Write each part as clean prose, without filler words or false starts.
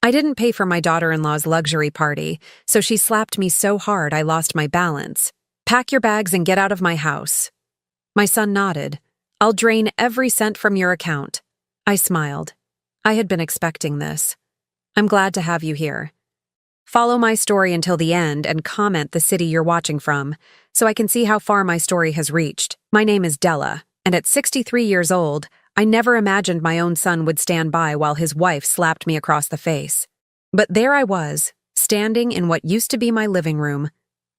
I didn't pay for my daughter-in-law's luxury party, so she slapped me so hard I lost my balance. Pack your bags and get out of my house. My son nodded. I'll drain every cent from your account. I smiled. I had been expecting this. I'm glad to have you here. Follow my story until the end and comment the city you're watching from, so I can see how far my story has reached. My name is Della, and at 63 years old, I never imagined my own son would stand by while his wife slapped me across the face. But there I was, standing in what used to be my living room,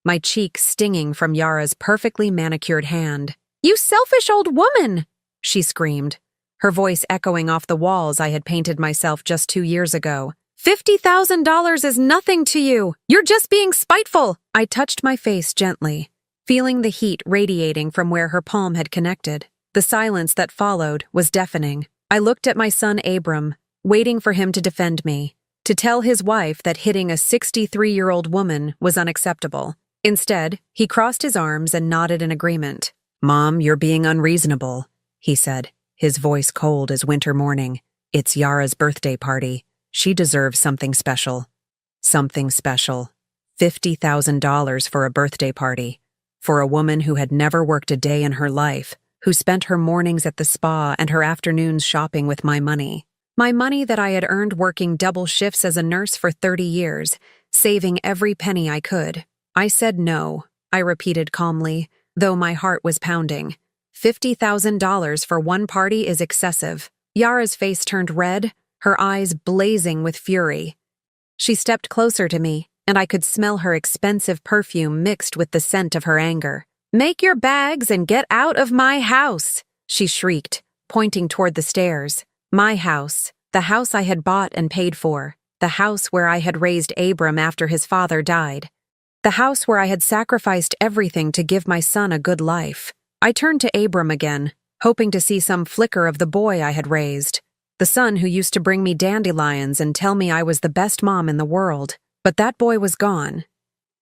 my cheek stinging from Yara's perfectly manicured hand. "You selfish old woman!" she screamed, her voice echoing off the walls I had painted myself just 2 years ago. $50,000 is nothing to you. You're just being spiteful. I touched my face gently, feeling the heat radiating from where her palm had connected. The silence that followed was deafening. I looked at my son Abram, waiting for him to defend me, to tell his wife that hitting a 63-year-old woman was unacceptable. Instead, he crossed his arms and nodded in agreement. "Mom, you're being unreasonable," he said, his voice cold as winter morning. "It's Yara's birthday party. She deserves something special." Something special. $50,000 for a birthday party. For a woman who had never worked a day in her life, who spent her mornings at the spa and her afternoons shopping with my money. My money that I had earned working double shifts as a nurse for 30 years, saving every penny I could. I said no, I repeated calmly, though my heart was pounding. $50,000 for one party is excessive. Yara's face turned red, her eyes blazing with fury. She stepped closer to me, and I could smell her expensive perfume mixed with the scent of her anger. "Make your bags and get out of my house," she shrieked, pointing toward the stairs. My house, the house I had bought and paid for, the house where I had raised Abram after his father died, the house where I had sacrificed everything to give my son a good life. I turned to Abram again, hoping to see some flicker of the boy I had raised. The son who used to bring me dandelions and tell me I was the best mom in the world. But that boy was gone.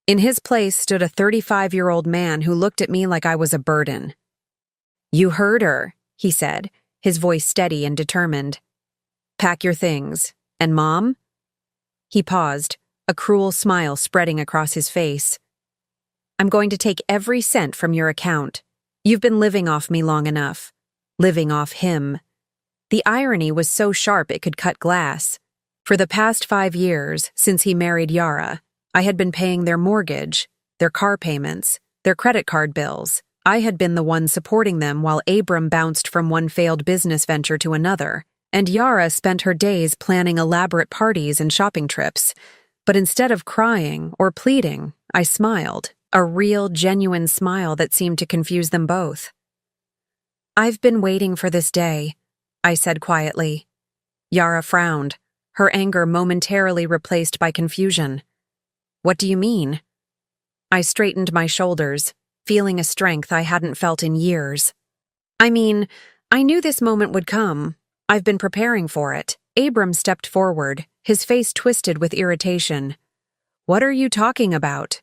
In his place stood a 35-year-old man who looked at me like I was a burden. "You heard her," he said, his voice steady and determined. "Pack your things. And Mom?" He paused, a cruel smile spreading across his face. "I'm going to take every cent from your account. You've been living off me long enough. Living off him." The irony was so sharp it could cut glass. For the past 5 years, since he married Yara, I had been paying their mortgage, their car payments, their credit card bills. I had been the one supporting them while Abram bounced from one failed business venture to another, and Yara spent her days planning elaborate parties and shopping trips. But instead of crying or pleading, I smiled, a real, genuine smile that seemed to confuse them both. "I've been waiting for this day," I said quietly. Yara frowned, her anger momentarily replaced by confusion. "What do you mean?" I straightened my shoulders, feeling a strength I hadn't felt in years. "I mean, I knew this moment would come. I've been preparing for it." Abram stepped forward, his face twisted with irritation. "What are you talking about?"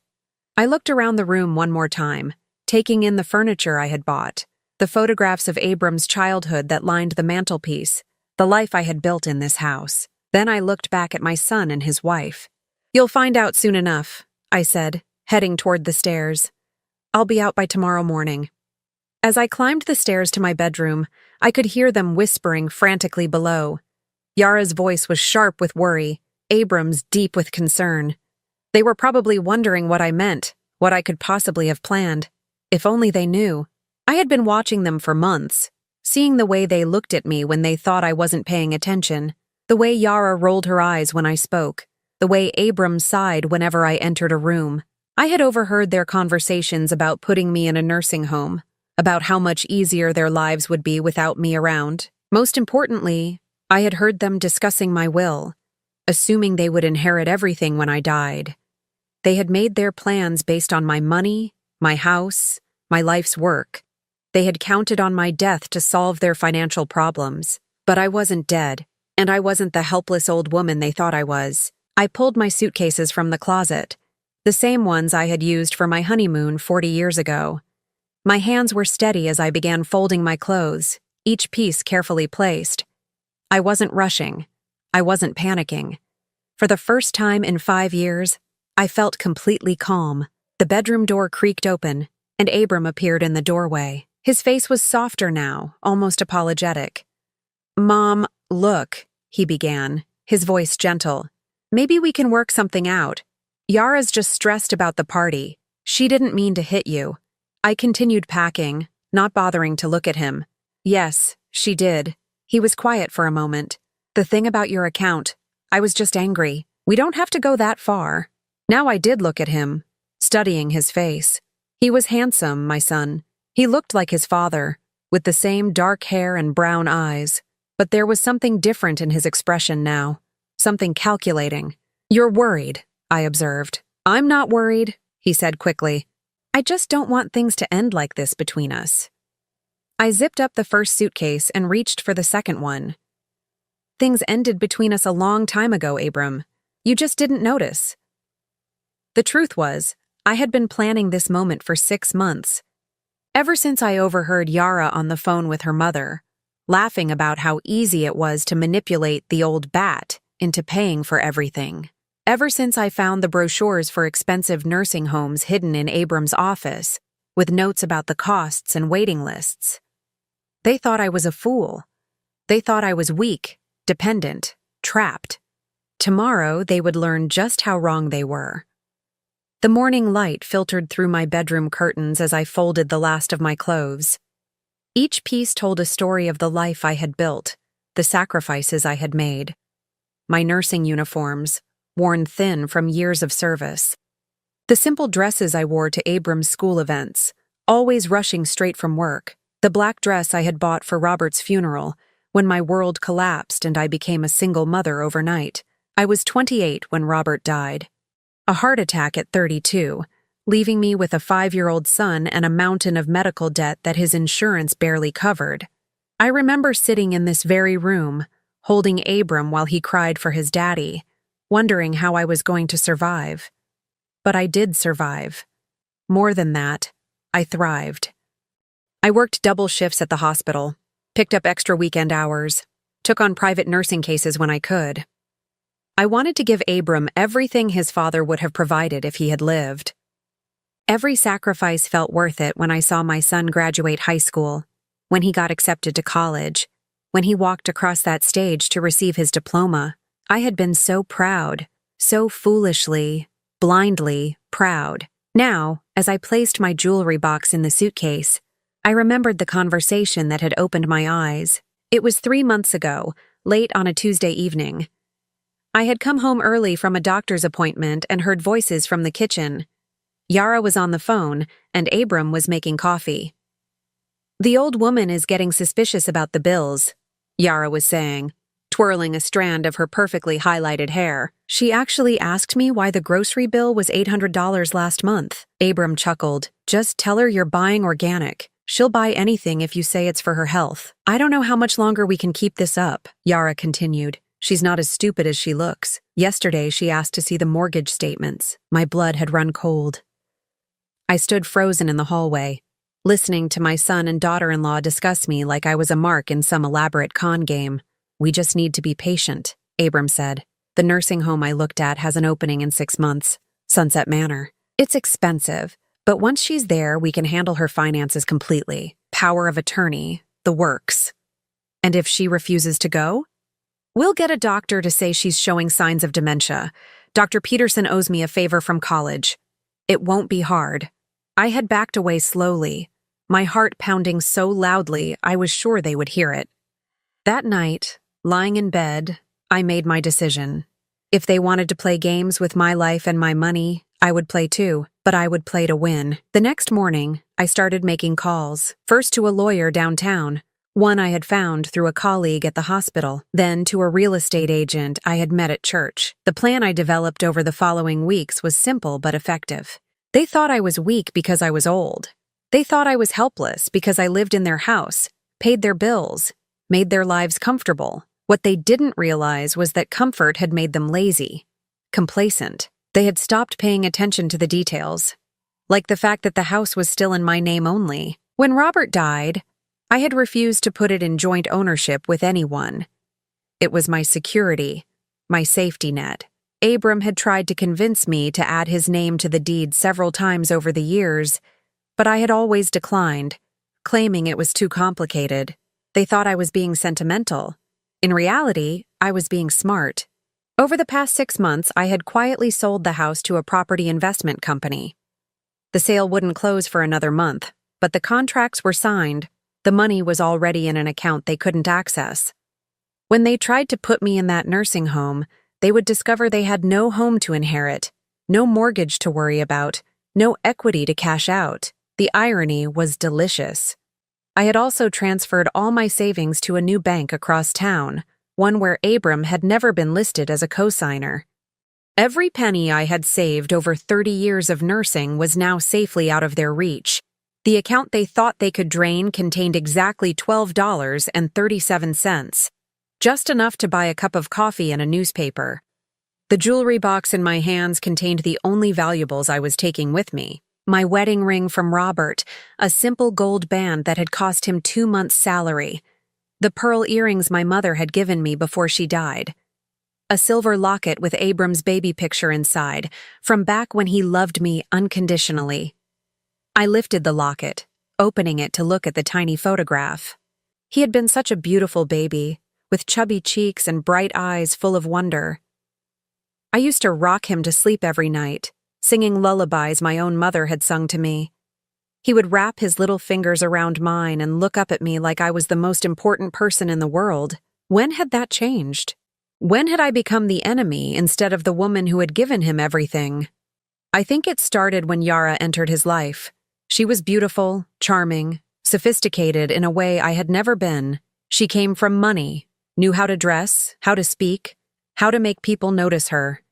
I looked around the room one more time, taking in the furniture I had bought, the photographs of Abram's childhood that lined the mantelpiece, the life I had built in this house. Then I looked back at my son and his wife. "You'll find out soon enough," I said, heading toward the stairs. "I'll be out by tomorrow morning." As I climbed the stairs to my bedroom, I could hear them whispering frantically below. Yara's voice was sharp with worry, Abram's deep with concern. They were probably wondering what I meant, what I could possibly have planned. If only they knew. I had been watching them for months, seeing the way they looked at me when they thought I wasn't paying attention, the way Yara rolled her eyes when I spoke, the way Abram sighed whenever I entered a room. I had overheard their conversations about putting me in a nursing home, about how much easier their lives would be without me around. Most importantly, I had heard them discussing my will, assuming they would inherit everything when I died. They had made their plans based on my money, my house, my life's work. They had counted on my death to solve their financial problems. But I wasn't dead, and I wasn't the helpless old woman they thought I was. I pulled my suitcases from the closet, the same ones I had used for my honeymoon 40 years ago. My hands were steady as I began folding my clothes, each piece carefully placed. I wasn't rushing. I wasn't panicking. For the first time in 5 years, I felt completely calm. The bedroom door creaked open, and Abram appeared in the doorway. His face was softer now, almost apologetic. "Mom, look," he began, his voice gentle. "Maybe we can work something out. Yara's just stressed about the party. She didn't mean to hit you." I continued packing, not bothering to look at him. "Yes, she did." He was quiet for a moment. "The thing about your account, I was just angry. We don't have to go that far." Now I did look at him, studying his face. He was handsome, my son. He looked like his father, with the same dark hair and brown eyes. But there was something different in his expression now, something calculating. "You're worried," I observed. "I'm not worried," he said quickly. "I just don't want things to end like this between us." I zipped up the first suitcase and reached for the second one. "Things ended between us a long time ago, Abram. You just didn't notice." The truth was, I had been planning this moment for 6 months. Ever since I overheard Yara on the phone with her mother, laughing about how easy it was to manipulate the old bat into paying for everything. Ever since I found the brochures for expensive nursing homes hidden in Abram's office, with notes about the costs and waiting lists. They thought I was a fool. They thought I was weak, dependent, trapped. Tomorrow they would learn just how wrong they were. The morning light filtered through my bedroom curtains as I folded the last of my clothes. Each piece told a story of the life I had built, the sacrifices I had made. My nursing uniforms, worn thin from years of service. The simple dresses I wore to Abram's school events, always rushing straight from work. The black dress I had bought for Robert's funeral, when my world collapsed and I became a single mother overnight. I was 28 when Robert died. A heart attack at 32, leaving me with a 5-year-old son and a mountain of medical debt that his insurance barely covered. I remember sitting in this very room, holding Abram while he cried for his daddy, wondering how I was going to survive. But I did survive. More than that, I thrived. I worked double shifts at the hospital, picked up extra weekend hours, took on private nursing cases when I could. I wanted to give Abram everything his father would have provided if he had lived. Every sacrifice felt worth it when I saw my son graduate high school, when he got accepted to college, when he walked across that stage to receive his diploma. I had been so proud, so foolishly, blindly proud. Now, as I placed my jewelry box in the suitcase, I remembered the conversation that had opened my eyes. It was 3 months ago, late on a Tuesday evening. I had come home early from a doctor's appointment and heard voices from the kitchen. Yara was on the phone, and Abram was making coffee. "The old woman is getting suspicious about the bills," Yara was saying, twirling a strand of her perfectly highlighted hair. "She actually asked me why the grocery bill was $800 last month." Abram chuckled. "Just tell her you're buying organic. She'll buy anything if you say it's for her health." "I don't know how much longer we can keep this up," Yara continued. "She's not as stupid as she looks. Yesterday she asked to see the mortgage statements." My blood had run cold. I stood frozen in the hallway, listening to my son and daughter-in-law discuss me like I was a mark in some elaborate con game. "We just need to be patient," Abram said. "The nursing home I looked at has an opening in 6 months. Sunset Manor. It's expensive, but once she's there, we can handle her finances completely. Power of attorney, the works. And if she refuses to go? We'll get a doctor to say she's showing signs of dementia. Dr. Peterson owes me a favor from college. It won't be hard." I had backed away slowly, my heart pounding so loudly I was sure they would hear it. That night, lying in bed, I made my decision. If they wanted to play games with my life and my money, I would play too, but I would play to win. The next morning, I started making calls, first to a lawyer downtown, one I had found through a colleague at the hospital, then to a real estate agent I had met at church. The plan I developed over the following weeks was simple but effective. They thought I was weak because I was old. They thought I was helpless because I lived in their house, paid their bills, made their lives comfortable. What they didn't realize was that comfort had made them lazy, complacent. They had stopped paying attention to the details, like the fact that the house was still in my name only. When Robert died, I had refused to put it in joint ownership with anyone. It was my security, my safety net. Abram had tried to convince me to add his name to the deed several times over the years, but I had always declined, claiming it was too complicated. They thought I was being sentimental. In reality, I was being smart. Over the past 6 months, I had quietly sold the house to a property investment company. The sale wouldn't close for another month, but the contracts were signed. The money was already in an account they couldn't access. When they tried to put me in that nursing home, they would discover they had no home to inherit, no mortgage to worry about, no equity to cash out. The irony was delicious. I had also transferred all my savings to a new bank across town, one where Abram had never been listed as a co-signer. Every penny I had saved over 30 years of nursing was now safely out of their reach. The account they thought they could drain contained exactly $12.37, just enough to buy a cup of coffee and a newspaper. The jewelry box in my hands contained the only valuables I was taking with me. My wedding ring from Robert, a simple gold band that had cost him 2 months' salary. The pearl earrings my mother had given me before she died. A silver locket with Abram's baby picture inside, from back when he loved me unconditionally. I lifted the locket, opening it to look at the tiny photograph. He had been such a beautiful baby, with chubby cheeks and bright eyes full of wonder. I used to rock him to sleep every night, singing lullabies my own mother had sung to me. He would wrap his little fingers around mine and look up at me like I was the most important person in the world. When had that changed? When had I become the enemy instead of the woman who had given him everything? I think it started when Yara entered his life. She was beautiful, charming, sophisticated in a way I had never been. She came from money, knew how to dress, how to speak, how to make people notice her.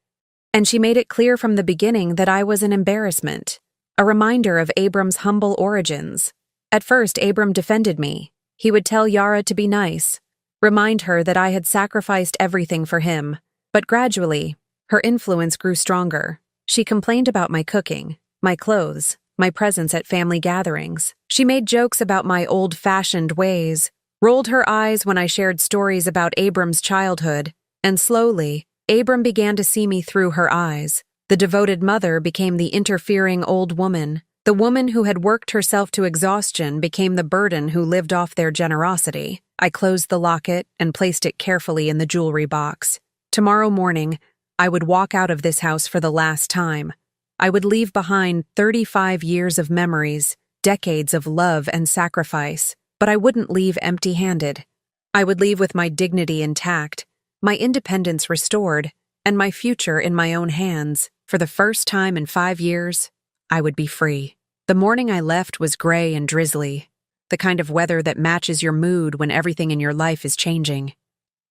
And she made it clear from the beginning that I was an embarrassment, a reminder of Abram's humble origins. At first, Abram defended me. He would tell Yara to be nice, remind her that I had sacrificed everything for him. But gradually, her influence grew stronger. She complained about my cooking, my clothes, my presence at family gatherings. She made jokes about my old-fashioned ways, rolled her eyes when I shared stories about Abram's childhood, and slowly, Abram began to see me through her eyes. The devoted mother became the interfering old woman. The woman who had worked herself to exhaustion became the burden who lived off their generosity. I closed the locket and placed it carefully in the jewelry box. Tomorrow morning, I would walk out of this house for the last time. I would leave behind 35 years of memories, decades of love and sacrifice, but I wouldn't leave empty-handed. I would leave with my dignity intact, my independence restored, and my future in my own hands. For the first time in 5 years, I would be free. The morning I left was gray and drizzly, the kind of weather that matches your mood when everything in your life is changing.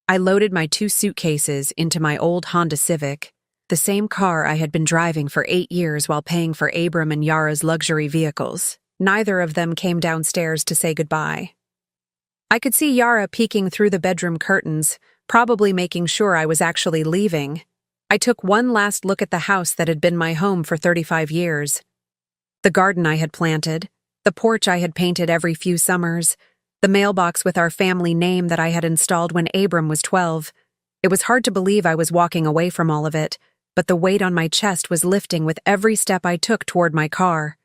I loaded my 2 suitcases into my old Honda Civic, the same car I had been driving for 8 years while paying for Abram and Yara's luxury vehicles. Neither of them came downstairs to say goodbye. I could see Yara peeking through the bedroom curtains, probably making sure I was actually leaving. I took one last look at the house that had been my home for 35 years. The garden I had planted, the porch I had painted every few summers, the mailbox with our family name that I had installed when Abram was 12. It was hard to believe I was walking away from all of it, but the weight on my chest was lifting with every step I took toward my car.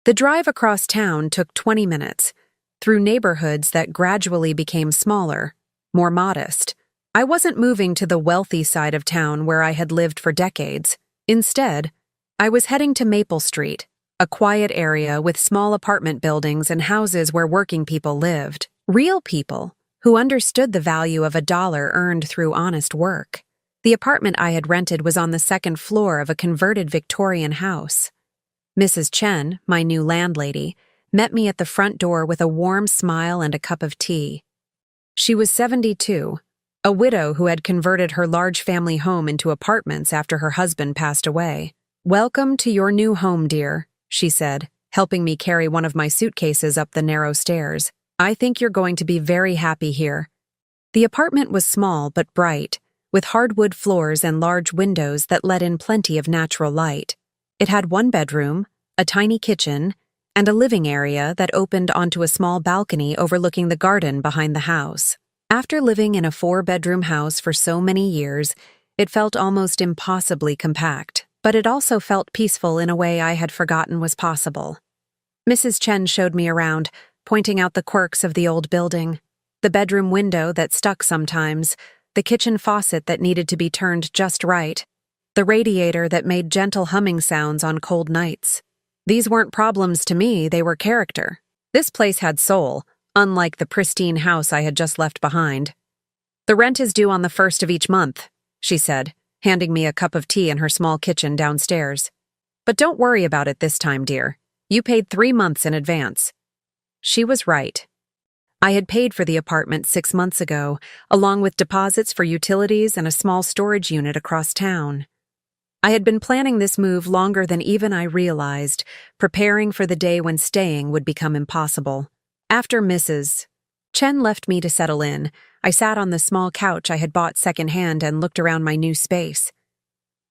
The drive across town took 20 minutes, through neighborhoods that gradually became smaller, more modest. I wasn't moving to the wealthy side of town where I had lived for decades. Instead, I was heading to Maple Street, a quiet area with small apartment buildings and houses where working people lived. Real people who understood the value of a dollar earned through honest work. The apartment I had rented was on the 2nd floor of a converted Victorian house. Mrs. Chen, my new landlady, met me at the front door with a warm smile and a cup of tea. She was 72, a widow who had converted her large family home into apartments after her husband passed away. "Welcome to your new home, dear," she said, helping me carry one of my suitcases up the narrow stairs. "I think you're going to be very happy here." The apartment was small but bright, with hardwood floors and large windows that let in plenty of natural light. It had 1 bedroom, a tiny kitchen, and a living area that opened onto a small balcony overlooking the garden behind the house. After living in a 4-bedroom house for so many years, It felt almost impossibly compact, but it also felt peaceful in a way I had forgotten was possible. Mrs. Chen showed me around, pointing out the quirks of the old building. The bedroom window that stuck sometimes, the kitchen faucet that needed to be turned just right, the radiator that made gentle humming sounds on cold nights. These weren't problems to me, they were character. This place had soul, unlike the pristine house I had just left behind. "The rent is due on the 1st of each month," she said, handing me a cup of tea in her small kitchen downstairs. "But don't worry about it this time, dear. You paid 3 months in advance." She was right. I had paid for the apartment 6 months ago, along with deposits for utilities and a small storage unit across town. I had been planning this move longer than even I realized, preparing for the day when staying would become impossible. After Mrs. Chen left me to settle in, I sat on the small couch I had bought secondhand and looked around my new space.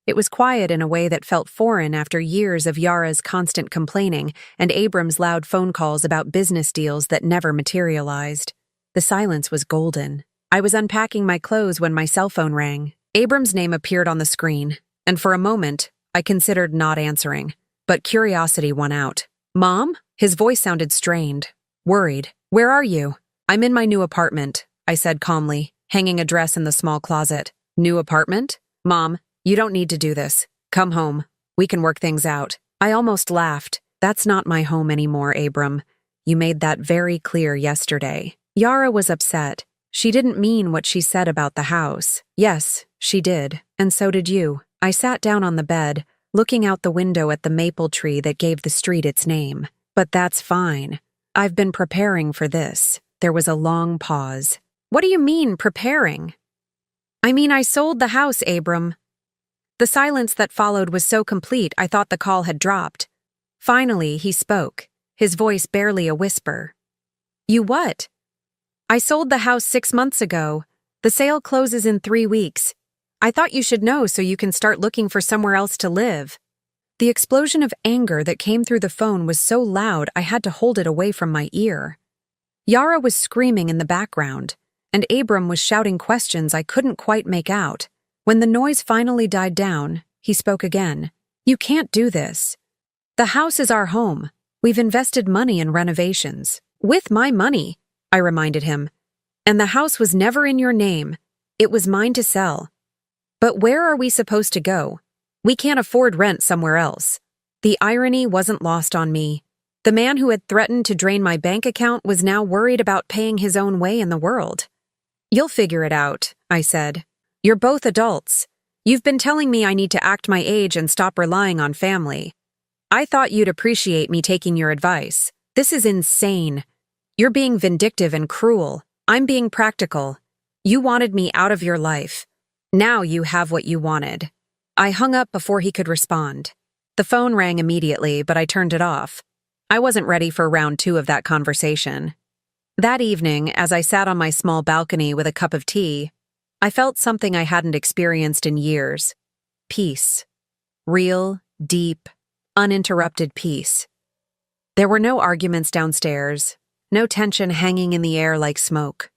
It was quiet in a way that felt foreign after years of Yara's constant complaining and Abram's loud phone calls about business deals that never materialized. The silence was golden. I was unpacking my clothes when my cell phone rang. Abram's name appeared on the screen, and for a moment, I considered not answering, but curiosity won out. "Mom?" His voice sounded strained, worried. "Where are you?" "I'm in my new apartment," I said calmly, hanging a dress in the small closet. "New apartment? Mom, you don't need to do this. Come home. We can work things out." I almost laughed. "That's not my home anymore, Abram. You made that very clear yesterday." Yara was upset. She didn't mean what she said about the house. Yes, she did, and so did you. I sat down on the bed, looking out the window at the maple tree that gave the street its name. "But that's fine. I've been preparing for this." There was a long pause. "What do you mean, preparing?" "I mean, I sold the house, Abram." The silence that followed was so complete I thought the call had dropped. Finally, he spoke, his voice barely a whisper. "You what?" "I sold the house 6 months ago. The sale closes in 3 weeks. I thought you should know so you can start looking for somewhere else to live." The explosion of anger that came through the phone was so loud I had to hold it away from my ear. Yara was screaming in the background, and Abram was shouting questions I couldn't quite make out. When the noise finally died down, he spoke again. "You can't do this. The house is our home. We've invested money in renovations." "With my money," I reminded him. "And the house was never in your name. It was mine to sell." "But where are we supposed to go? We can't afford rent somewhere else." The irony wasn't lost on me. The man who had threatened to drain my bank account was now worried about paying his own way in the world. "You'll figure it out," I said. "You're both adults. You've been telling me I need to act my age and stop relying on family. I thought you'd appreciate me taking your advice. This is insane. You're being vindictive and cruel. I'm being practical. You wanted me out of your life. Now you have what you wanted." I hung up before he could respond. The phone rang immediately, but I turned it off. I wasn't ready for round 2 of that conversation. That evening, as I sat on my small balcony with a cup of tea, I felt something I hadn't experienced in years. Peace. Real, deep, uninterrupted peace. There were no arguments downstairs, no tension hanging in the air like smoke.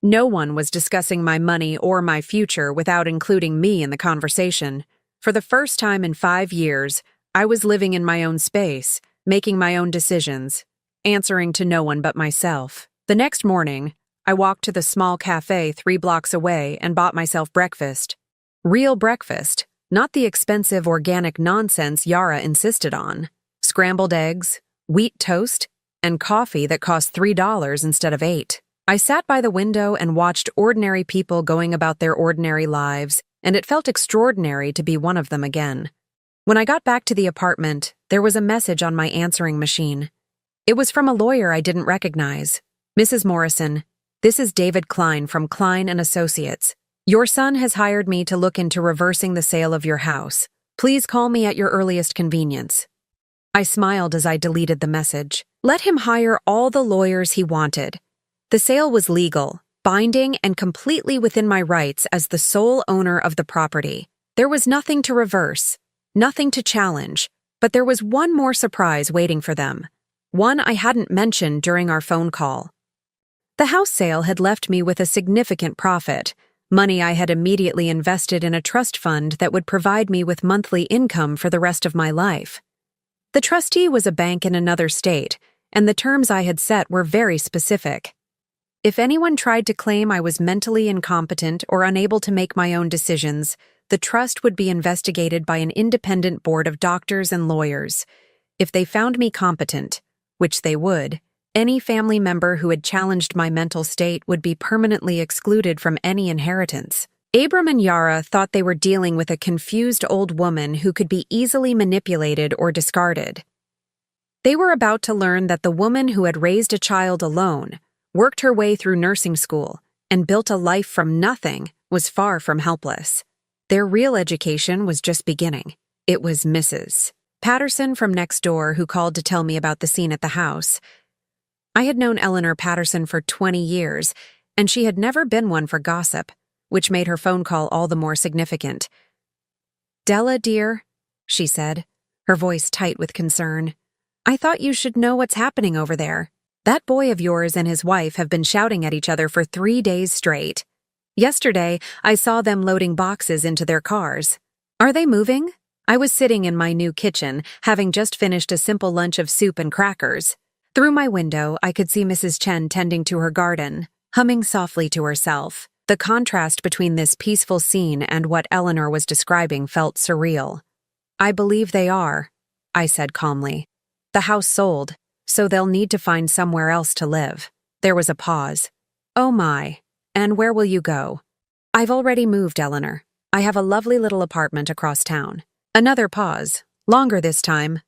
No one was discussing my money or my future without including me in the conversation. For the first time in 5 years, I was living in my own space, making my own decisions, answering to no one but myself. The next morning, I walked to the small cafe 3 blocks away and bought myself breakfast. Real breakfast, not the expensive organic nonsense Yara insisted on. Scrambled eggs, wheat toast, and coffee that cost $3 instead of $8. I sat by the window and watched ordinary people going about their ordinary lives, and it felt extraordinary to be one of them again. When I got back to the apartment, there was a message on my answering machine. It was from a lawyer I didn't recognize. "Mrs. Morrison, this is David Klein from Klein & Associates. Your son has hired me to look into reversing the sale of your house. Please call me at your earliest convenience." I smiled as I deleted the message. Let him hire all the lawyers he wanted. The sale was legal, binding, and completely within my rights as the sole owner of the property. There was nothing to reverse, nothing to challenge, but there was one more surprise waiting for them, one I hadn't mentioned during our phone call. The house sale had left me with a significant profit, money I had immediately invested in a trust fund that would provide me with monthly income for the rest of my life. The trustee was a bank in another state, and the terms I had set were very specific. If anyone tried to claim I was mentally incompetent or unable to make my own decisions, the trust would be investigated by an independent board of doctors and lawyers. If they found me competent, which they would, any family member who had challenged my mental state would be permanently excluded from any inheritance. Abram and Yara thought they were dealing with a confused old woman who could be easily manipulated or discarded. They were about to learn that the woman who had raised a child alone, worked her way through nursing school, and built a life from nothing was far from helpless. Their real education was just beginning. It was Mrs. Patterson from next door who called to tell me about the scene at the house. I had known Eleanor Patterson for 20 years, and she had never been one for gossip, which made her phone call all the more significant. "Della, dear," she said, her voice tight with concern, "I thought you should know what's happening over there. That boy of yours and his wife have been shouting at each other for 3 days straight. Yesterday, I saw them loading boxes into their cars. Are they moving?" I was sitting in my new kitchen, having just finished a simple lunch of soup and crackers. Through my window, I could see Mrs. Chen tending to her garden, humming softly to herself. The contrast between this peaceful scene and what Eleanor was describing felt surreal. "I believe they are," I said calmly. "The house sold, so they'll need to find somewhere else to live." There was a pause. "Oh my, and where will you go?" "I've already moved, Eleanor. I have a lovely little apartment across town." Another pause, longer this time.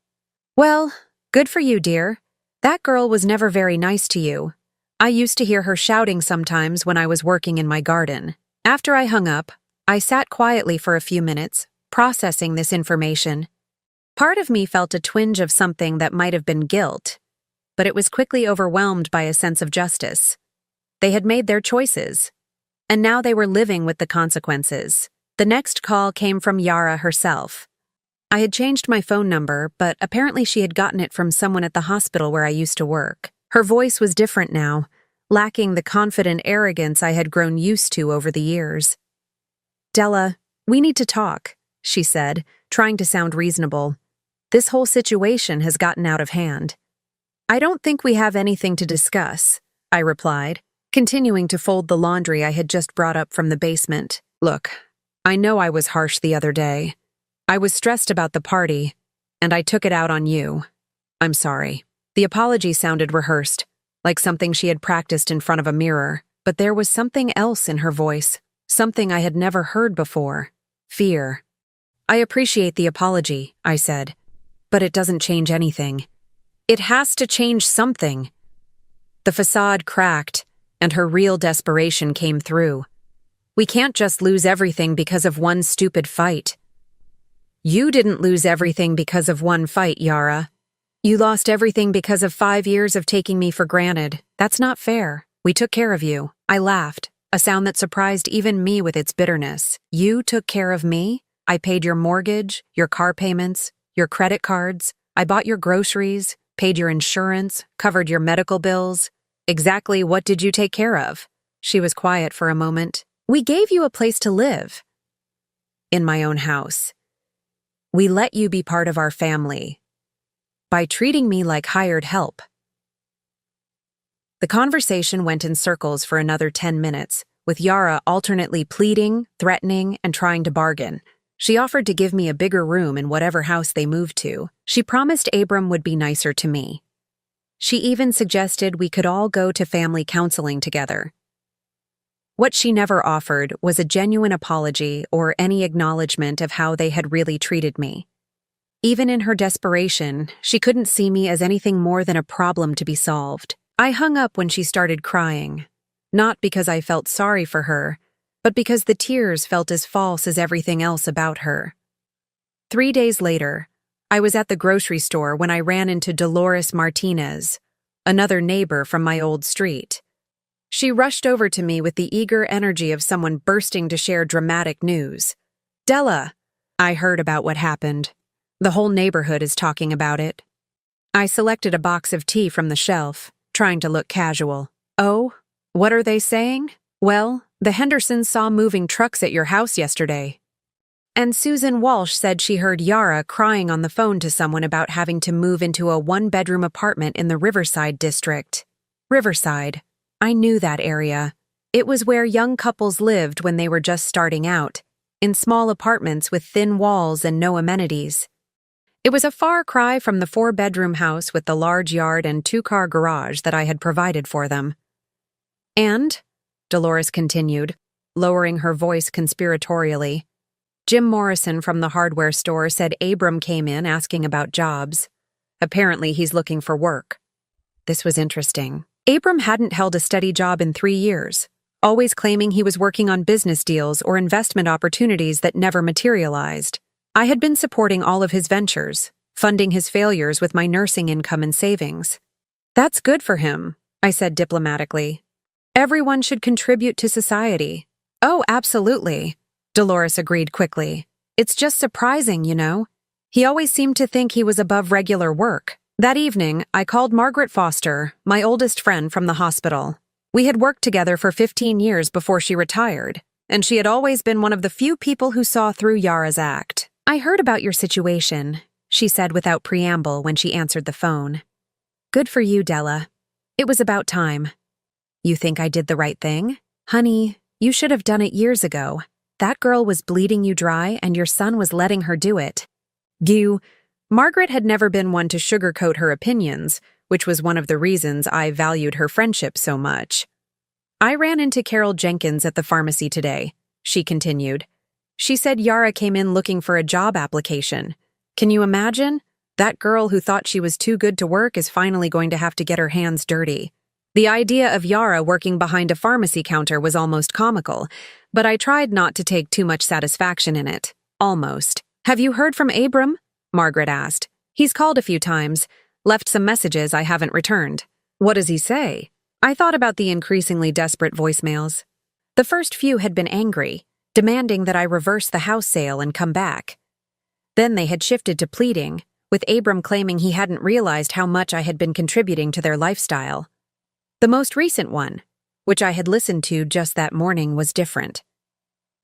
"Well, good for you, dear. That girl was never very nice to you. I used to hear her shouting sometimes when I was working in my garden." After I hung up, I sat quietly for a few minutes, processing this information. Part of me felt a twinge of something that might have been guilt, but it was quickly overwhelmed by a sense of justice. They had made their choices, and now they were living with the consequences. The next call came from Yara herself. I had changed my phone number, but apparently she had gotten it from someone at the hospital where I used to work. Her voice was different now, lacking the confident arrogance I had grown used to over the years. "Della, we need to talk," she said, trying to sound reasonable. "This whole situation has gotten out of hand." "I don't think we have anything to discuss," I replied, continuing to fold the laundry I had just brought up from the basement. "Look, I know I was harsh the other day. I was stressed about the party, and I took it out on you. I'm sorry." The apology sounded rehearsed, like something she had practiced in front of a mirror, but there was something else in her voice, something I had never heard before. Fear. "I appreciate the apology," I said, "but it doesn't change anything." "It has to change something." The facade cracked, and her real desperation came through. "We can't just lose everything because of one stupid fight." "You didn't lose everything because of one fight, Yara. You lost everything because of 5 years of taking me for granted. That's not fair. We took care of you." I laughed, a sound that surprised even me with its bitterness. "You took care of me? I paid your mortgage, your car payments, your credit cards. I bought your groceries, paid your insurance, covered your medical bills. Exactly what did you take care of?" She was quiet for a moment. "We gave you a place to live." "In my own house. We let you be part of our family by treating me like hired help." The conversation went in circles for another 10 minutes, with Yara alternately pleading, threatening, and trying to bargain. She offered to give me a bigger room in whatever house they moved to. She promised Abram would be nicer to me. She even suggested we could all go to family counseling together. What she never offered was a genuine apology or any acknowledgement of how they had really treated me. Even in her desperation, she couldn't see me as anything more than a problem to be solved. I hung up when she started crying, not because I felt sorry for her, but because the tears felt as false as everything else about her. 3 days later, I was at the grocery store when I ran into Dolores Martinez, another neighbor from my old street. She rushed over to me with the eager energy of someone bursting to share dramatic news. "Della, I heard about what happened. The whole neighborhood is talking about it." I selected a box of tea from the shelf, trying to look casual. "Oh, what are they saying?" "Well, The Hendersons saw moving trucks at your house yesterday. And Susan Walsh said she heard Yara crying on the phone to someone about having to move into a one-bedroom apartment in the Riverside district. Riverside. I knew that area. It was where young couples lived when they were just starting out, in small apartments with thin walls and no amenities. It was a far cry from the 4-bedroom house with the large yard and 2-car garage that I had provided for them. And, Dolores continued, lowering her voice conspiratorially, Jim Morrison from the hardware store said Abram came in asking about jobs. Apparently he's looking for work. This was interesting. Abram hadn't held a steady job in 3 years, always claiming he was working on business deals or investment opportunities that never materialized. I had been supporting all of his ventures, funding his failures with my nursing income and savings. That's good for him, I said diplomatically. Everyone should contribute to society. Oh, absolutely, Dolores agreed quickly. It's just surprising, you know. He always seemed to think he was above regular work. That evening, I called Margaret Foster, my oldest friend from the hospital. We had worked together for 15 years before she retired, and she had always been one of the few people who saw through Yara's act. I heard about your situation, she said without preamble when she answered the phone. Good for you, Della. It was about time. You think I did the right thing? Honey, you should have done it years ago. That girl was bleeding you dry and your son was letting her do it. Margaret had never been one to sugarcoat her opinions, which was one of the reasons I valued her friendship so much. I ran into Carol Jenkins at the pharmacy today, she continued. She said Yara came in looking for a job application. Can you imagine? That girl who thought she was too good to work is finally going to have to get her hands dirty. The idea of Yara working behind a pharmacy counter was almost comical, but I tried not to take too much satisfaction in it. Almost. Have you heard from Abram? Margaret asked. He's called a few times, left some messages I haven't returned. What does he say? I thought about the increasingly desperate voicemails. The first few had been angry, demanding that I reverse the house sale and come back. Then they had shifted to pleading, with Abram claiming he hadn't realized how much I had been contributing to their lifestyle. The most recent one, which I had listened to just that morning, was different.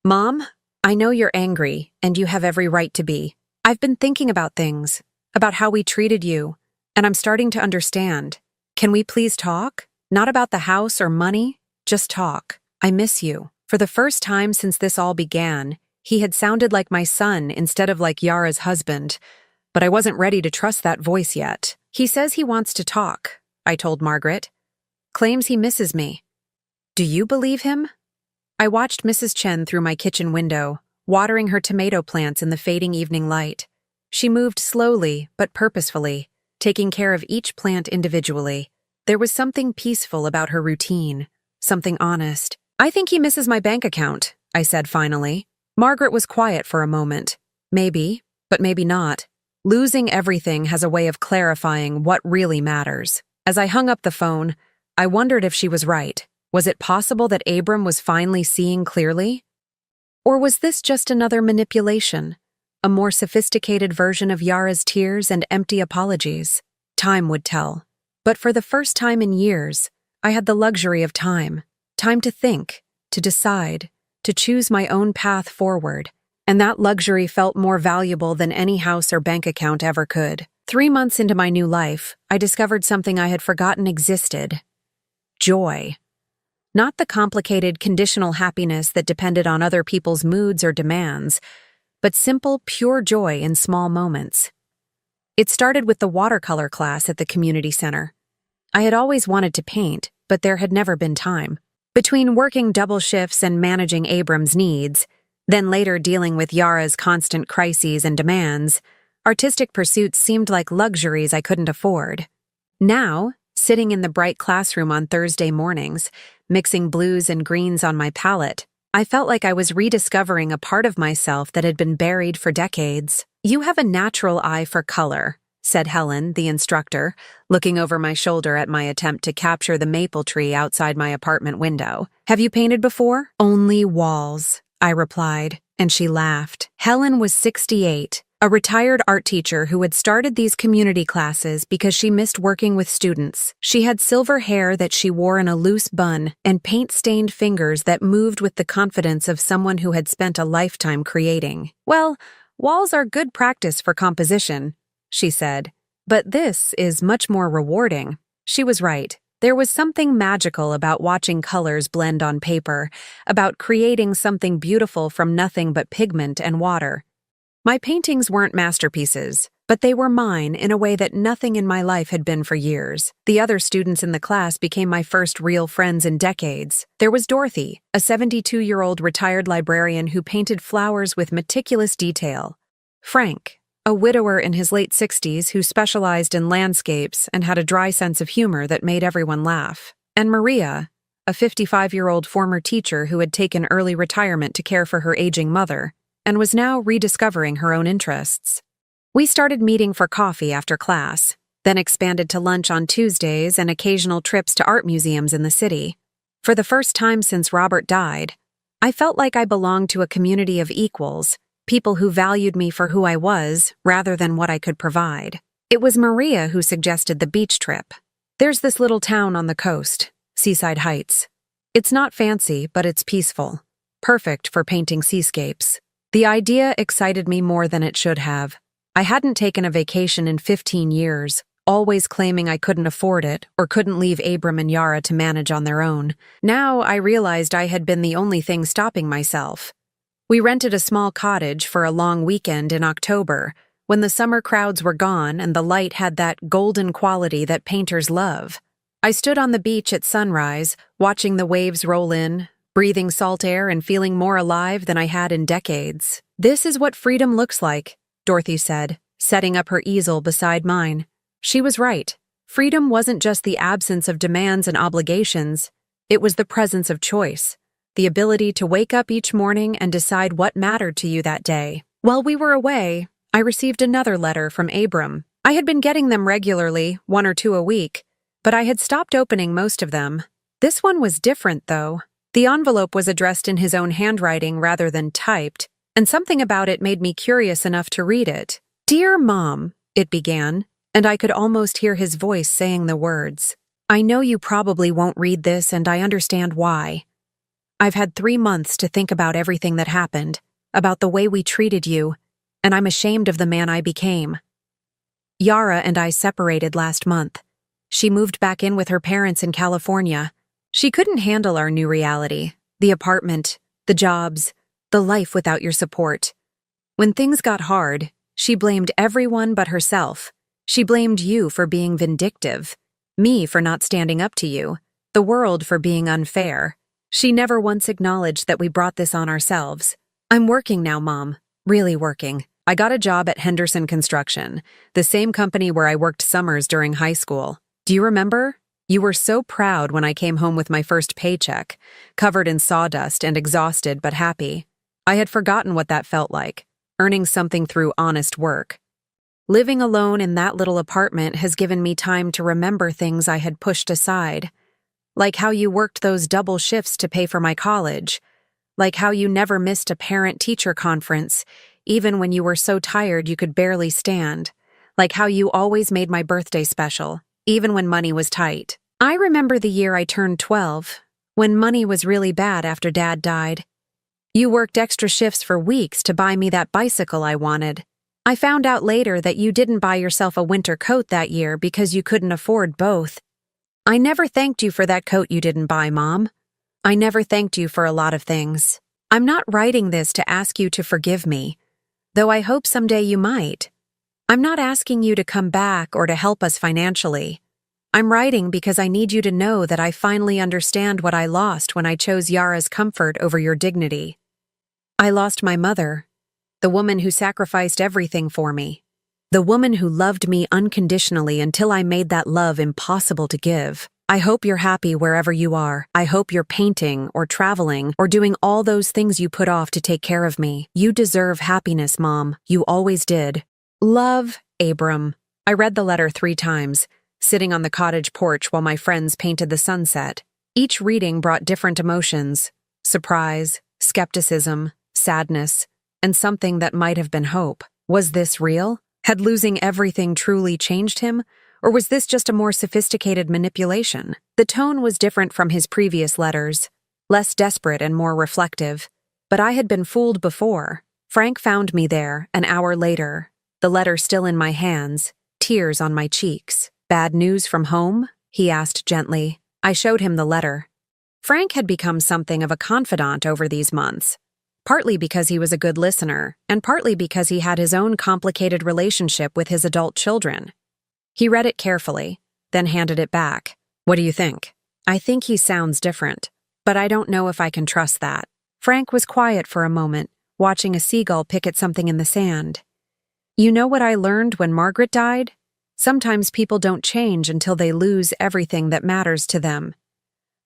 Mom, I know you're angry, and you have every right to be. I've been thinking about things, about how we treated you, and I'm starting to understand. Can we please talk? Not about the house or money, just talk. I miss you. For the first time since this all began, he had sounded like my son instead of like Yara's husband, but I wasn't ready to trust that voice yet. He says he wants to talk, I told Margaret. Claims he misses me. Do you believe him? I watched Mrs. Chen through my kitchen window, watering her tomato plants in the fading evening light. She moved slowly but purposefully, taking care of each plant individually. There was something peaceful about her routine, something honest. I think he misses my bank account, I said finally. Margaret was quiet for a moment. Maybe, but maybe not. Losing everything has a way of clarifying what really matters. As I hung up the phone, I wondered if she was right. Was it possible that Abram was finally seeing clearly? Or was this just another manipulation, a more sophisticated version of Yara's tears and empty apologies? Time would tell. But for the first time in years, I had the luxury of time. Time to think, to decide, to choose my own path forward. And that luxury felt more valuable than any house or bank account ever could. 3 months into my new life, I discovered something I had forgotten existed. Joy. Not the complicated, conditional happiness that depended on other people's moods or demands, but simple, pure joy in small moments. It started with the watercolor class at the community center. I had always wanted to paint, but there had never been time. Between working double shifts and managing Abram's needs, then later dealing with Yara's constant crises and demands, artistic pursuits seemed like luxuries I couldn't afford. Now, sitting in the bright classroom on Thursday mornings, mixing blues and greens on my palette, I felt like I was rediscovering a part of myself that had been buried for decades. You have a natural eye for color, said Helen, the instructor, looking over my shoulder at my attempt to capture the maple tree outside my apartment window. Have you painted before? Only walls, I replied, and she laughed. Helen was 68, a retired art teacher who had started these community classes because she missed working with students. She had silver hair that she wore in a loose bun and paint-stained fingers that moved with the confidence of someone who had spent a lifetime creating. "Well, walls are good practice for composition," she said, "but this is much more rewarding." She was right. There was something magical about watching colors blend on paper, about creating something beautiful from nothing but pigment and water. My paintings weren't masterpieces, but they were mine in a way that nothing in my life had been for years. The other students in the class became my first real friends in decades. There was Dorothy, a 72-year-old retired librarian who painted flowers with meticulous detail. Frank, a widower in his late 60s who specialized in landscapes and had a dry sense of humor that made everyone laugh. And Maria, a 55-year-old former teacher who had taken early retirement to care for her aging mother, and was now rediscovering her own interests. We started meeting for coffee after class, then expanded to lunch on Tuesdays and occasional trips to art museums in the city. For the first time since Robert died, I felt like I belonged to a community of equals, people who valued me for who I was rather than what I could provide. It was Maria who suggested the beach trip. "There's this little town on the coast, Seaside Heights. It's not fancy, but it's peaceful, perfect for painting seascapes." The idea excited me more than it should have. I hadn't taken a vacation in 15 years, always claiming I couldn't afford it or couldn't leave Abram and Yara to manage on their own. Now I realized I had been the only thing stopping myself. We rented a small cottage for a long weekend in October, when the summer crowds were gone and the light had that golden quality that painters love. I stood on the beach at sunrise, watching the waves roll in, breathing salt air and feeling more alive than I had in decades. "This is what freedom looks like," Dorothy said, setting up her easel beside mine. She was right. Freedom wasn't just the absence of demands and obligations. It was the presence of choice, the ability to wake up each morning and decide what mattered to you that day. While we were away, I received another letter from Abram. I had been getting them regularly, 1 or 2 a week, but I had stopped opening most of them. This one was different, though. The envelope was addressed in his own handwriting rather than typed, and something about it made me curious enough to read it. "Dear Mom," it began, and I could almost hear his voice saying the words. "I know you probably won't read this, and I understand why. I've had 3 months to think about everything that happened, about the way we treated you, and I'm ashamed of the man I became. Yara and I separated last month. She moved back in with her parents in California. She couldn't handle our new reality, the apartment, the jobs, the life without your support. When things got hard, she blamed everyone but herself. She blamed you for being vindictive, me for not standing up to you, the world for being unfair. She never once acknowledged that we brought this on ourselves. I'm working now, Mom, really working. I got a job at Henderson Construction, the same company where I worked summers during high school. Do you remember? You were so proud when I came home with my first paycheck, covered in sawdust and exhausted but happy. I had forgotten what that felt like, earning something through honest work. Living alone in that little apartment has given me time to remember things I had pushed aside, like how you worked those double shifts to pay for my college, like how you never missed a parent-teacher conference, even when you were so tired you could barely stand, like how you always made my birthday special, even when money was tight. I remember the year I turned 12, when money was really bad after Dad died. You worked extra shifts for weeks to buy me that bicycle I wanted. I found out later that you didn't buy yourself a winter coat that year because you couldn't afford both. I never thanked you for that coat you didn't buy, Mom. I never thanked you for a lot of things. I'm not writing this to ask you to forgive me, though I hope someday you might. I'm not asking you to come back or to help us financially. I'm writing because I need you to know that I finally understand what I lost when I chose Yara's comfort over your dignity. I lost my mother, the woman who sacrificed everything for me, the woman who loved me unconditionally until I made that love impossible to give. I hope you're happy wherever you are. I hope you're painting or traveling or doing all those things you put off to take care of me. You deserve happiness, Mom. You always did. Love, Abram. I read the letter 3 times, sitting on the cottage porch while my friends painted the sunset. Each reading brought different emotions: surprise, skepticism, sadness, and something that might have been hope. Was this real? Had losing everything truly changed him? Or was this just a more sophisticated manipulation? The tone was different from his previous letters, less desperate and more reflective. But I had been fooled before. Frank found me there, an hour later, the letter still in my hands, tears on my cheeks. "Bad news from home?" he asked gently. I showed him the letter. Frank had become something of a confidant over these months, partly because he was a good listener, and partly because he had his own complicated relationship with his adult children. He read it carefully, then handed it back. "What do you think?" "I think he sounds different, but I don't know if I can trust that." Frank was quiet for a moment, watching a seagull pick at something in the sand. "You know what I learned when Margaret died? Sometimes people don't change until they lose everything that matters to them.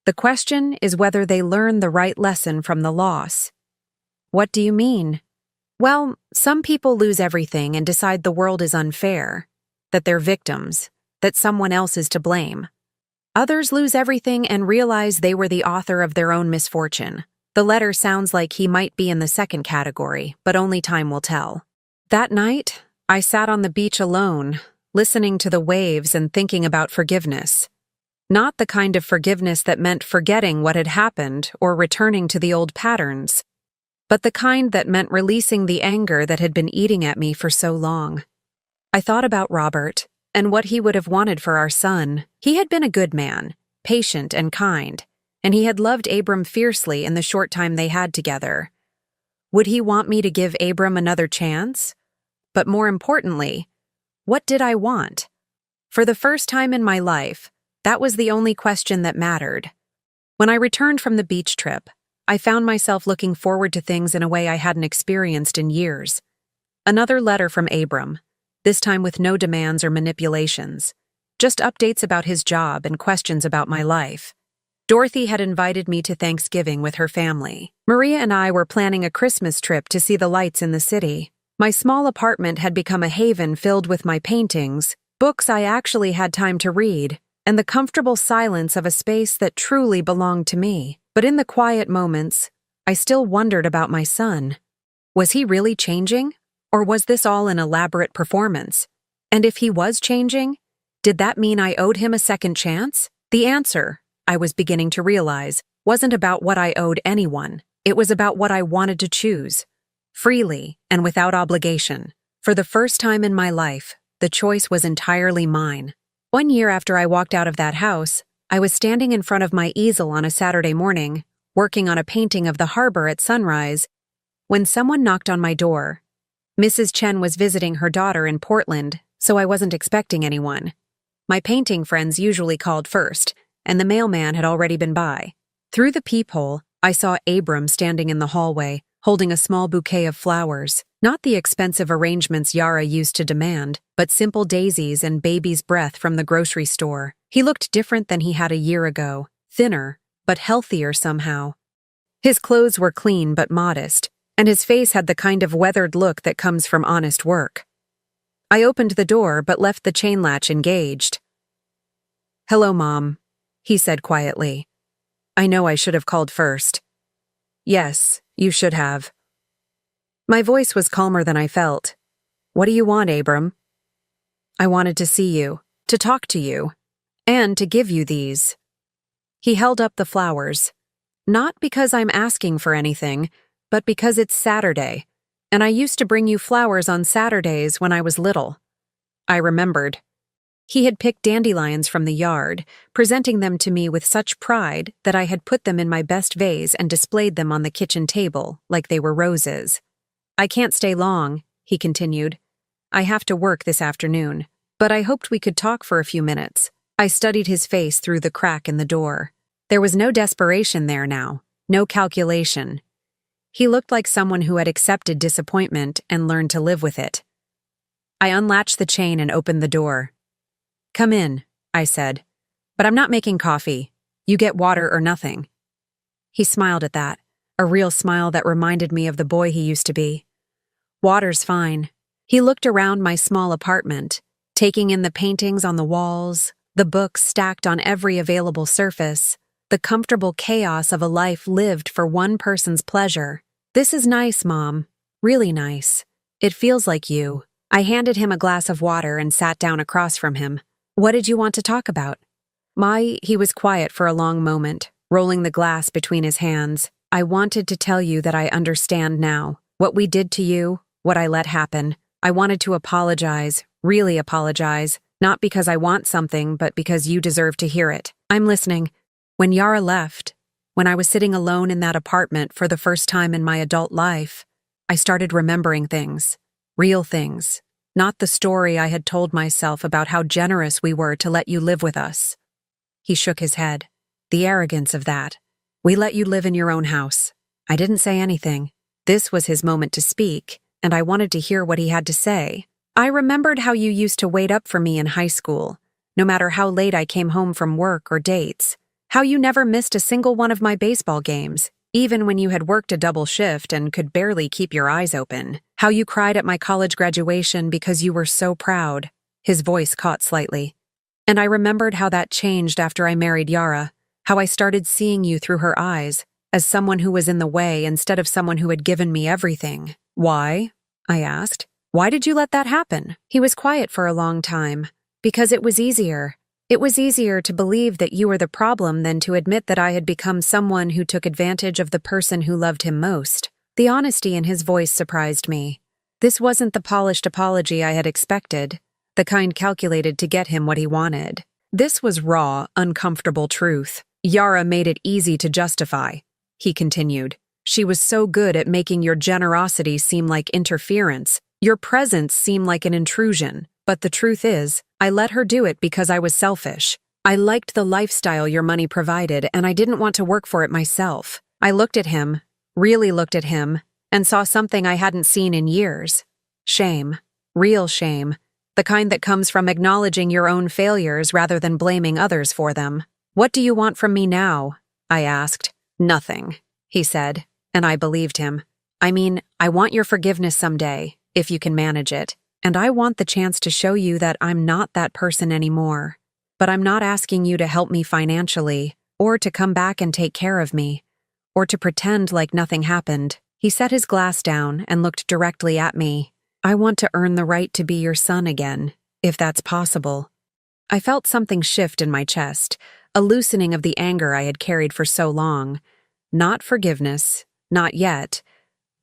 The question is whether they learn the right lesson from the loss." "What do you mean?" "Well, some people lose everything and decide the world is unfair, that they're victims, that someone else is to blame. Others lose everything and realize they were the author of their own misfortune. The letter sounds like he might be in the second category, but only time will tell." That night, I sat on the beach alone, listening to the waves and thinking about forgiveness. Not the kind of forgiveness that meant forgetting what had happened or returning to the old patterns, but the kind that meant releasing the anger that had been eating at me for so long. I thought about Robert and what he would have wanted for our son. He had been a good man, patient and kind, and he had loved Abram fiercely in the short time they had together. Would he want me to give Abram another chance? But more importantly, what did I want? For the first time in my life, that was the only question that mattered. When I returned from the beach trip, I found myself looking forward to things in a way I hadn't experienced in years. Another letter from Abram, this time with no demands or manipulations, just updates about his job and questions about my life. Dorothy had invited me to Thanksgiving with her family. Maria and I were planning a Christmas trip to see the lights in the city. My small apartment had become a haven filled with my paintings, books I actually had time to read, and the comfortable silence of a space that truly belonged to me. But in the quiet moments, I still wondered about my son. Was he really changing? Or was this all an elaborate performance? And if he was changing, did that mean I owed him a second chance? The answer, I was beginning to realize, wasn't about what I owed anyone. It was about what I wanted to choose, freely and without obligation. For the first time in my life, the choice was entirely mine. 1 year after I walked out of that house, I was standing in front of my easel on a Saturday morning, working on a painting of the harbor at sunrise, when someone knocked on my door. Mrs. Chen was visiting her daughter in Portland, so I wasn't expecting anyone. My painting friends usually called first, and the mailman had already been by. Through the peephole, I saw Abram standing in the hallway, holding a small bouquet of flowers, not the expensive arrangements Yara used to demand, but simple daisies and baby's breath from the grocery store. He looked different than he had a year ago, thinner, but healthier somehow. His clothes were clean but modest, and his face had the kind of weathered look that comes from honest work. I opened the door but left the chain latch engaged. "Hello, Mom," he said quietly. "I know I should have called first." "Yes, you should have." My voice was calmer than I felt. "What do you want, Abram?" "I wanted to see you, to talk to you, and to give you these." He held up the flowers. "Not because I'm asking for anything, but because it's Saturday, and I used to bring you flowers on Saturdays when I was little." I remembered. He had picked dandelions from the yard, presenting them to me with such pride that I had put them in my best vase and displayed them on the kitchen table like they were roses. "I can't stay long," he continued. "I have to work this afternoon, but I hoped we could talk for a few minutes." I studied his face through the crack in the door. There was no desperation there now, no calculation. He looked like someone who had accepted disappointment and learned to live with it. I unlatched the chain and opened the door. "Come in," I said, "but I'm not making coffee. You get water or nothing." He smiled at that, a real smile that reminded me of the boy he used to be. "Water's fine." He looked around my small apartment, taking in the paintings on the walls, the books stacked on every available surface, the comfortable chaos of a life lived for one person's pleasure. "This is nice, Mom. Really nice." It feels like you. I handed him a glass of water and sat down across from him. What did you want to talk about? He was quiet for a long moment, rolling the glass between his hands. I wanted to tell you that I understand now. What we did to you, what I let happen. I wanted to apologize, really apologize, not because I want something, but because you deserve to hear it. I'm listening. When Yara left, when I was sitting alone in that apartment for the first time in my adult life, I started remembering things, real things, not the story I had told myself about how generous we were to let you live with us. He shook his head. The arrogance of that. We let you live in your own house. I didn't say anything. This was his moment to speak, and I wanted to hear what he had to say. I remembered how you used to wait up for me in high school, no matter how late I came home from work or dates. How you never missed a single one of my baseball games, even when you had worked a double shift and could barely keep your eyes open. How you cried at my college graduation because you were so proud. His voice caught slightly. And I remembered how that changed after I married Yara, how I started seeing you through her eyes, as someone who was in the way instead of someone who had given me everything. Why? I asked. Why did you let that happen? He was quiet for a long time. Because it was easier. It was easier to believe that you were the problem than to admit that I had become someone who took advantage of the person who loved him most. The honesty in his voice surprised me. This wasn't the polished apology I had expected, the kind calculated to get him what he wanted. This was raw, uncomfortable truth. Yara made it easy to justify, he continued. She was so good at making your generosity seem like interference, your presence seem like an intrusion. But the truth is, I let her do it because I was selfish. I liked the lifestyle your money provided, and I didn't want to work for it myself. I looked at him, really looked at him, and saw something I hadn't seen in years. Shame. Real shame. The kind that comes from acknowledging your own failures rather than blaming others for them. What do you want from me now? I asked. Nothing, he said, and I believed him. I mean, I want your forgiveness someday, if you can manage it. And I want the chance to show you that I'm not that person anymore. But I'm not asking you to help me financially, or to come back and take care of me, or to pretend like nothing happened. He set his glass down and looked directly at me. I want to earn the right to be your son again, if that's possible. I felt something shift in my chest, a loosening of the anger I had carried for so long. Not forgiveness, not yet,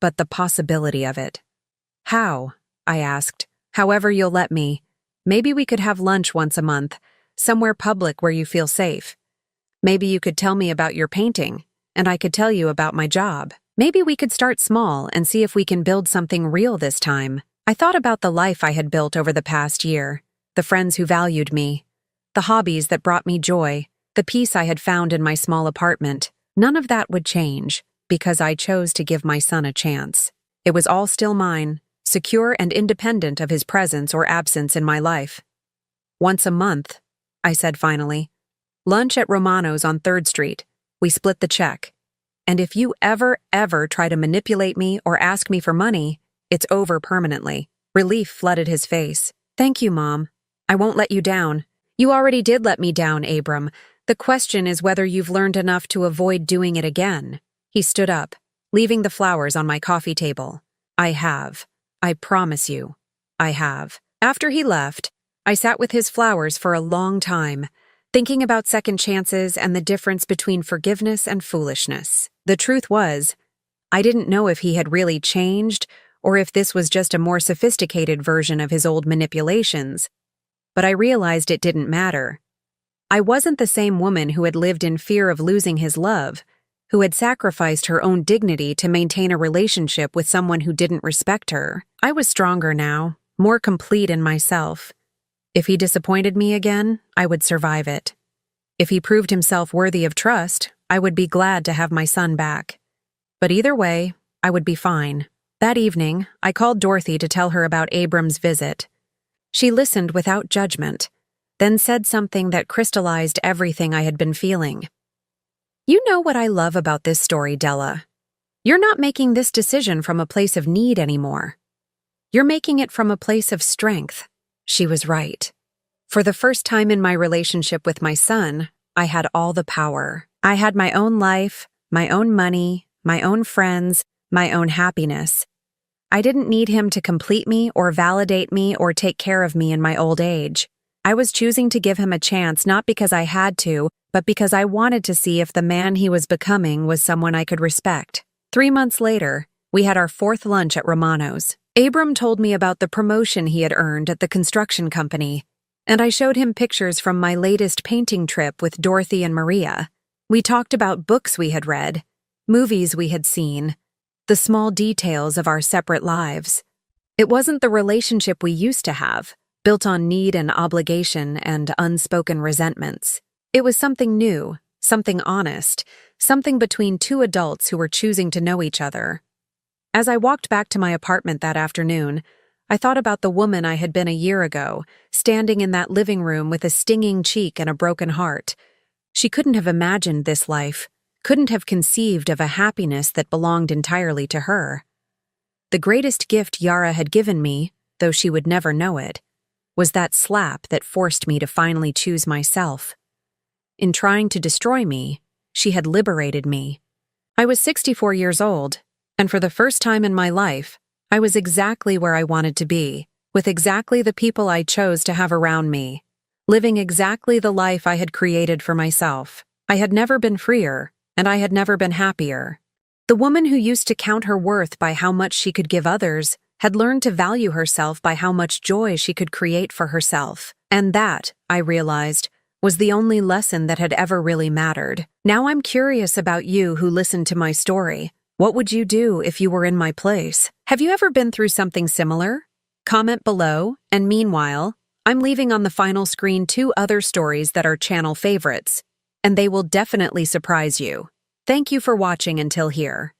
but the possibility of it. How? I asked. However you'll let me. Maybe we could have lunch once a month, somewhere public where you feel safe. Maybe you could tell me about your painting, and I could tell you about my job. Maybe we could start small and see if we can build something real this time. I thought about the life I had built over the past year, the friends who valued me, the hobbies that brought me joy, the peace I had found in my small apartment. None of that would change, because I chose to give my son a chance. It was all still mine, secure and independent of his presence or absence in my life. Once a month, I said finally. Lunch at Romano's on 3rd Street. We split the check. And if you ever try to manipulate me or ask me for money, it's over permanently. Relief flooded his face. Thank you, Mom. I won't let you down. You already did let me down, Abram. The question is whether you've learned enough to avoid doing it again. He stood up, leaving the flowers on my coffee table. I have. I promise you, I have. After he left, I sat with his flowers for a long time, thinking about second chances and the difference between forgiveness and foolishness. The truth was, I didn't know if he had really changed or if this was just a more sophisticated version of his old manipulations, but I realized it didn't matter. I wasn't the same woman who had lived in fear of losing his love, who had sacrificed her own dignity to maintain a relationship with someone who didn't respect her. I was stronger now, more complete in myself. If he disappointed me again, I would survive it. If he proved himself worthy of trust, I would be glad to have my son back. But either way, I would be fine. That evening, I called Dorothy to tell her about Abram's visit. She listened without judgment, then said something that crystallized everything I had been feeling. You know what I love about this story, Della. You're not making this decision from a place of need anymore. You're making it from a place of strength. She was right. For the first time in my relationship with my son, I had all the power. I had my own life, my own money, my own friends, my own happiness. I didn't need him to complete me or validate me or take care of me in my old age. I was choosing to give him a chance not because I had to, but because I wanted to see if the man he was becoming was someone I could respect. 3 months later, we had our 4th lunch at Romano's. Abram told me about the promotion he had earned at the construction company, and I showed him pictures from my latest painting trip with Dorothy and Maria. We talked about books we had read, movies we had seen, the small details of our separate lives. It wasn't the relationship we used to have, built on need and obligation and unspoken resentments. It was something new, something honest, something between 2 adults who were choosing to know each other. As I walked back to my apartment that afternoon, I thought about the woman I had been a year ago, standing in that living room with a stinging cheek and a broken heart. She couldn't have imagined this life, couldn't have conceived of a happiness that belonged entirely to her. The greatest gift Yara had given me, though she would never know it, was that slap that forced me to finally choose myself. In trying to destroy me, she had liberated me. I was 64 years old, and for the first time in my life, I was exactly where I wanted to be, with exactly the people I chose to have around me, living exactly the life I had created for myself. I had never been freer, and I had never been happier. The woman who used to count her worth by how much she could give others had learned to value herself by how much joy she could create for herself. And that, I realized, was the only lesson that had ever really mattered. Now I'm curious about you who listened to my story. What would you do if you were in my place? Have you ever been through something similar? Comment below, and meanwhile, I'm leaving on the final screen 2 other stories that are channel favorites, and they will definitely surprise you. Thank you for watching until here.